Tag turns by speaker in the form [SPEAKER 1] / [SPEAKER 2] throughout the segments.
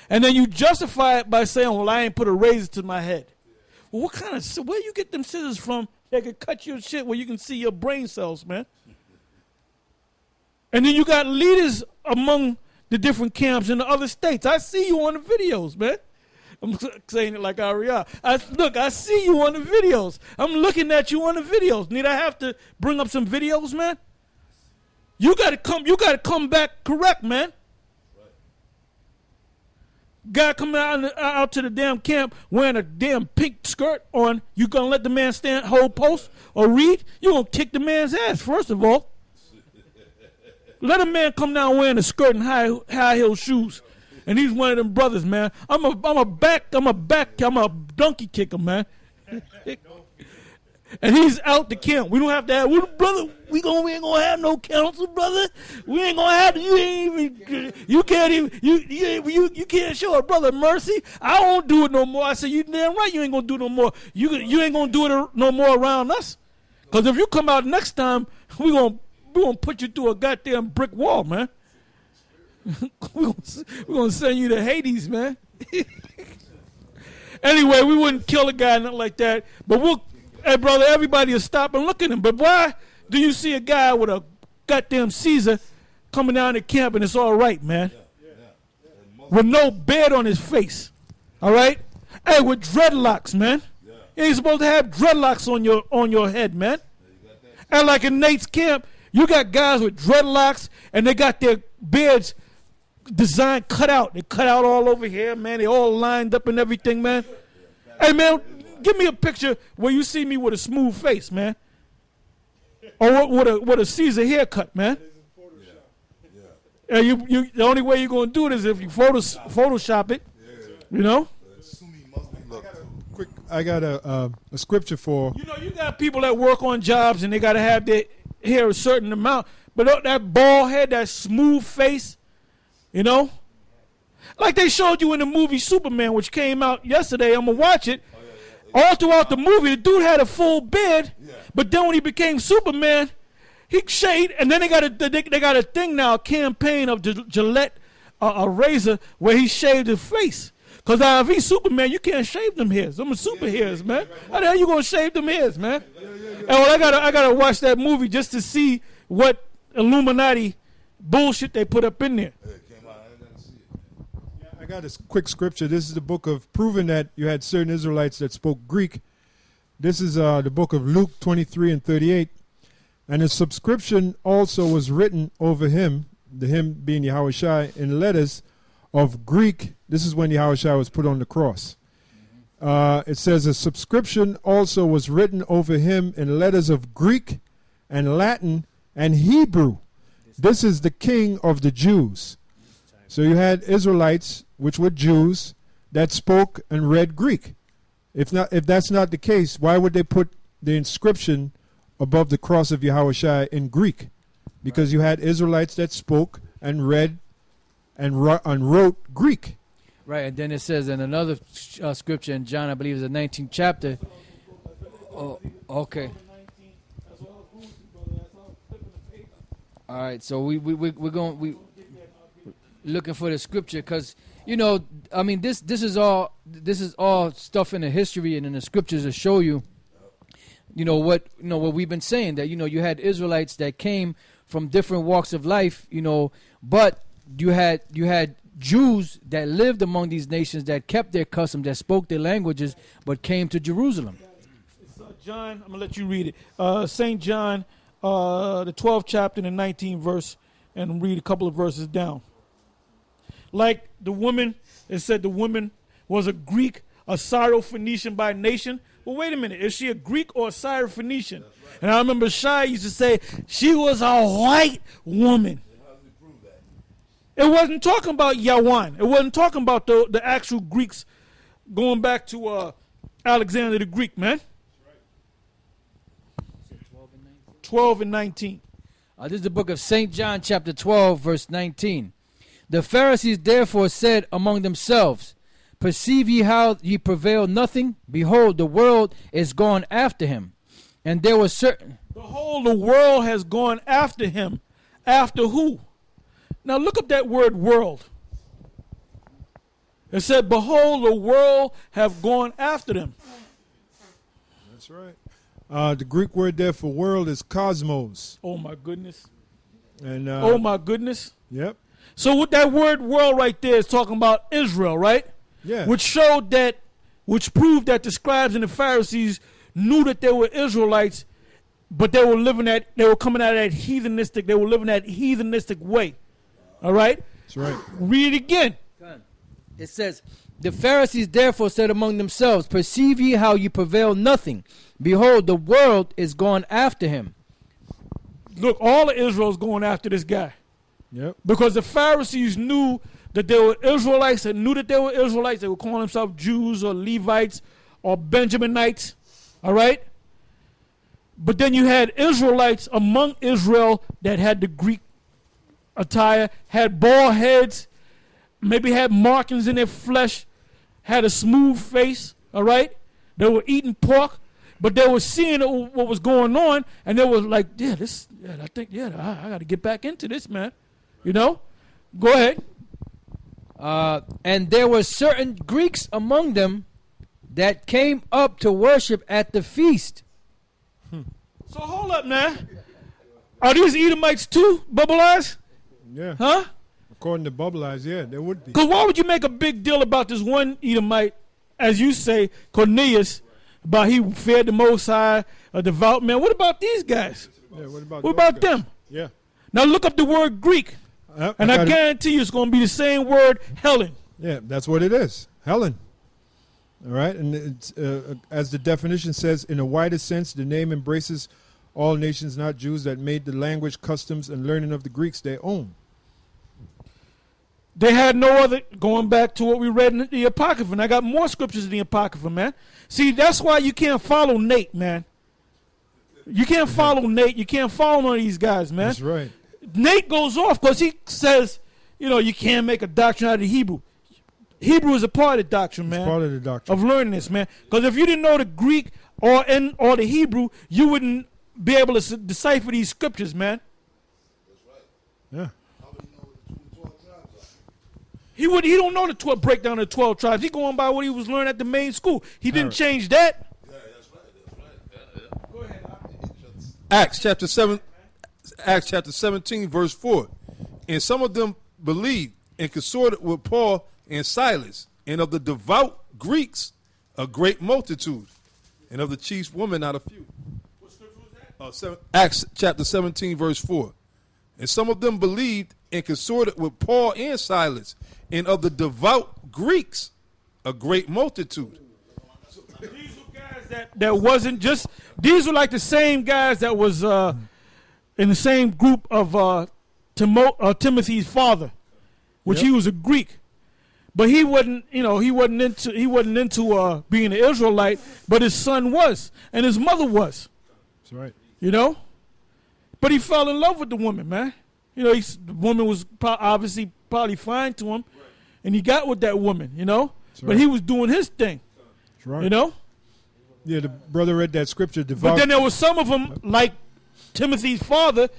[SPEAKER 1] And then you justify it by saying, well, I ain't put a razor to my head. Well, what kind of, where you get them scissors from that can cut your shit where you can see your brain cells, man? And then you got leaders among the different camps in the other states. I see you on the videos, man. I'm saying it like Ariel. Look, I see you on the videos. I'm looking at you on the videos. Need I have to bring up some videos, man? You gotta come back correct, man. Guy coming out to the damn camp wearing a damn pink skirt on. You gonna let the man hold post or read? You gonna kick the man's ass, first of all. Let a man come down wearing a skirt and high heel shoes, and he's one of them brothers, man. I'm a donkey kicker, man. And he's out the camp. We don't have to have, brother. We ain't gonna have no counsel, brother. We ain't gonna have. You can't show a brother mercy. I won't do it no more. I said, you damn right. You ain't gonna do it no more. You ain't gonna do it no more around us. Cause if you come out next time, we gonna put you through a goddamn brick wall, man. We're gonna send you to Hades, man. Anyway, we wouldn't kill a guy, nothing like that. But hey, brother, everybody will stop and look at him. But why do you see a guy with a goddamn Caesar coming down to camp and it's all right, man? With no beard on his face, all right? Hey, with dreadlocks, man. You ain't supposed to have dreadlocks on your head, man. And like in Nate's camp, you got guys with dreadlocks, and they got their beards designed cut out. They cut out all over here, man. They all lined up and everything, man. Hey, man, give me a picture where you see me with a smooth face, man. Or with a Caesar haircut, man. The only way you're going to do it is if you Photoshop it, you know.
[SPEAKER 2] I got a scripture for.
[SPEAKER 1] You know, you got people that work on jobs and they got to have their hair a certain amount. But that bald head, that smooth face, you know. Like they showed you in the movie Superman, which came out yesterday. I'm going to watch it. All throughout the movie, the dude had a full beard. But then when he became Superman, he shaved. And then they got a thing now, a campaign of Gillette, a razor, where he shaved his face. Because if he's Superman, you can't shave them hairs. Them are super hairs, man. How the hell you going to shave them hairs, man? And well, I gotta watch that movie just to see what Illuminati bullshit they put up in there.
[SPEAKER 2] I got a quick scripture. This is the book of proving that you had certain Israelites that spoke Greek. This is the book of Luke 23 and 38. And a subscription also was written over him, the him being Yahushua, in letters of Greek. This is when Yahushua was put on the cross. It says a subscription also was written over him in letters of Greek and Latin and Hebrew. This is the king of the Jews. So you had Israelites, which were Jews, that spoke and read Greek. If that's not the case, why would they put the inscription above the cross of Yahushua in Greek? Because you had Israelites that spoke and read and wrote Greek.
[SPEAKER 3] Right, and then it says in another scripture in John, I believe it's the 19th chapter. Oh, okay. All right, so we're looking for the scripture because I mean this is all stuff in the history and in the scriptures to show you, what we've been saying, that you had Israelites that came from different walks of life, but you had Jews that lived among these nations that kept their customs, that spoke their languages, but came to Jerusalem.
[SPEAKER 1] John, I'm going to let you read it. St. John, the 12th chapter and the 19th verse, and read a couple of verses down. Like the woman, it said the woman was a Greek, a Syro-Phoenician by nation. Well, wait a minute. Is she a Greek or a Syro-Phoenician? Right. And I remember Shai used to say she was a white woman. It wasn't talking about Yawan. It wasn't talking about the actual Greeks going back to Alexander the Greek, man. 12 and 19.
[SPEAKER 3] This is the book of St. John, chapter 12, verse 19. The Pharisees therefore said among themselves, perceive ye how ye prevail nothing? Behold, the world is gone after him. And there was certain...
[SPEAKER 1] Behold, the world has gone after him. After who? Now look up that word world. It said, behold, the world have gone after them.
[SPEAKER 2] That's right. The Greek word there for world is cosmos.
[SPEAKER 1] Oh, my goodness.
[SPEAKER 2] And
[SPEAKER 1] Oh, my goodness.
[SPEAKER 2] Yep.
[SPEAKER 1] So with that word world right there is talking about Israel, right?
[SPEAKER 2] Yeah.
[SPEAKER 1] Which proved that the scribes and the Pharisees knew that they were Israelites, but they were coming out of that heathenistic way. All right?
[SPEAKER 2] That's right.
[SPEAKER 1] Read it again.
[SPEAKER 3] It says, the Pharisees therefore said among themselves, perceive ye how ye prevail nothing. Behold, the world is gone after him.
[SPEAKER 1] Look, all of Israel is going after this guy.
[SPEAKER 2] Yep.
[SPEAKER 1] Because the Pharisees knew that they were Israelites and knew that they were Israelites. They were calling themselves Jews or Levites or Benjaminites. All right? But then you had Israelites among Israel that had the Greek attire, had bald heads, maybe had markings in their flesh, had a smooth face, all right? They were eating pork, but they were seeing what was going on, and they were like, I got to get back into this, man. You know? Go ahead.
[SPEAKER 3] And there were certain Greeks among them that came up to worship at the feast.
[SPEAKER 1] So hold up, man. Are these Edomites too, Bubble Eyes?
[SPEAKER 2] Yeah.
[SPEAKER 1] Huh?
[SPEAKER 2] According to Bubble Eyes, yeah, there would be.
[SPEAKER 1] Because why would you make a big deal about this one Edomite, as you say, Cornelius, about he fed the Most High, a devout man? What about these guys?
[SPEAKER 2] Yeah, what
[SPEAKER 1] about them?
[SPEAKER 2] Yeah.
[SPEAKER 1] Now look up the word Greek, and I guarantee you it's going to be the same word, Helen.
[SPEAKER 2] Yeah, that's what it is, Helen. All right, and it's, as the definition says, in a wider sense, the name embraces all nations, not Jews, that made the language, customs, and learning of the Greeks their own.
[SPEAKER 1] They had no other, going back to what we read in the Apocrypha, and I got more scriptures in the Apocrypha, man. See, that's why you can't follow Nate, man. You can't follow Nate. You can't follow none of these guys, man.
[SPEAKER 2] That's right.
[SPEAKER 1] Nate goes off because he says, you can't make a doctrine out of Hebrew. Hebrew is a part of the doctrine, man.
[SPEAKER 2] It's part of the doctrine.
[SPEAKER 1] Of learning this, man. Because if you didn't know the Greek or the Hebrew, you wouldn't be able to decipher these scriptures, man.
[SPEAKER 4] That's right.
[SPEAKER 2] Yeah.
[SPEAKER 4] How would he know what the 12 tribes are?
[SPEAKER 1] He don't know the breakdown of the 12 tribes. He going by what he was learning at the main school. He didn't change that.
[SPEAKER 4] Yeah, that's right.
[SPEAKER 1] Go ahead.
[SPEAKER 5] Acts chapter 17, verse 4. And some of them believed and consorted with Paul and Silas, and of the devout Greeks a great multitude, and of the chief women not a few.
[SPEAKER 1] What scripture was that?
[SPEAKER 5] Acts chapter 17, verse 4. And some of them believed and consorted with Paul and Silas, and of the devout Greeks a great multitude.
[SPEAKER 1] These were guys that wasn't just, these were like the same guys that was in the same group of Timothy's father, which he was a Greek. But he wasn't into being an Israelite, but his son was, and his mother was.
[SPEAKER 2] That's right.
[SPEAKER 1] But he fell in love with the woman, man. The woman was probably fine to him, and he got with that woman, But he was doing his thing,
[SPEAKER 2] That's right. Yeah, the brother read that scripture.
[SPEAKER 1] But then there was some of them, like Timothy's father,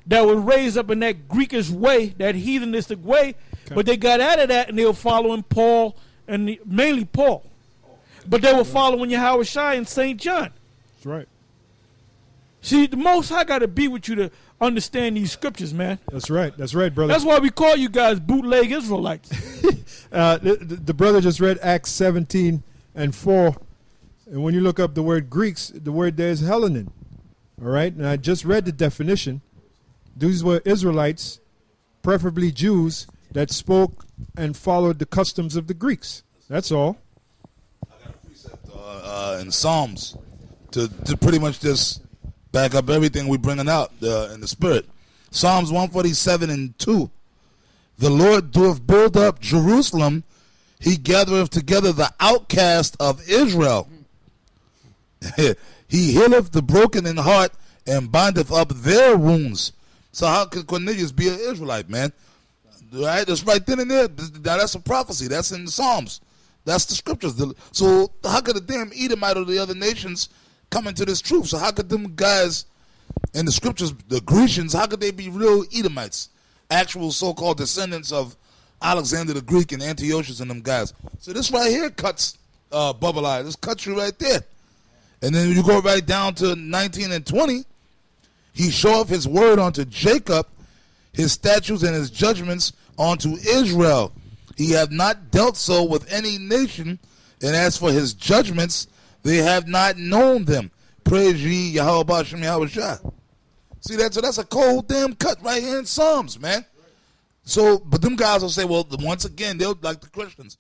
[SPEAKER 1] that were raised up in that Greekish way, that heathenistic way, but they got out of that and they were following Paul, and mainly Paul. But they were following Yahweh Shai and St. John.
[SPEAKER 2] That's right.
[SPEAKER 1] See, the Most High got to be with you to understand these scriptures, man.
[SPEAKER 2] That's right. That's right, brother.
[SPEAKER 1] That's why we call you guys bootleg Israelites.
[SPEAKER 2] The brother just read Acts 17 and 4. And when you look up the word Greeks, the word there is Hellenin. All right? And I just read the definition. These were Israelites, preferably Jews, that spoke and followed the customs of the Greeks. That's all.
[SPEAKER 4] I got a precept in Psalms to pretty much just back up everything we're bringing out in the spirit. Psalms 147 and 2. The Lord doth build up Jerusalem. He gathereth together the outcast of Israel. He healeth the broken in heart and bindeth up their wounds. So how could Cornelius be an Israelite, man? Right? That's right then and there. That's a prophecy. That's in the Psalms. That's the scriptures. So how could a damn Edomite or the other nations come into this truth? So how could them guys in the scriptures, the Grecians, how could they be real Edomites? Actual so-called descendants of Alexander the Greek and Antiochus and them guys. So this right here cuts Bubble Eye. This cuts you right there. And then you go right down to 19 and 20. He showeth his word unto Jacob, his statutes and his judgments unto Israel. He hath not dealt so with any nation, and as for his judgments, they have not known them. Praise ye Yahweh B'Shem Yahweh Shah. See, that's a cold damn cut right here in Psalms, man. So, but them guys will say, well, once again, they'll, like the Christians,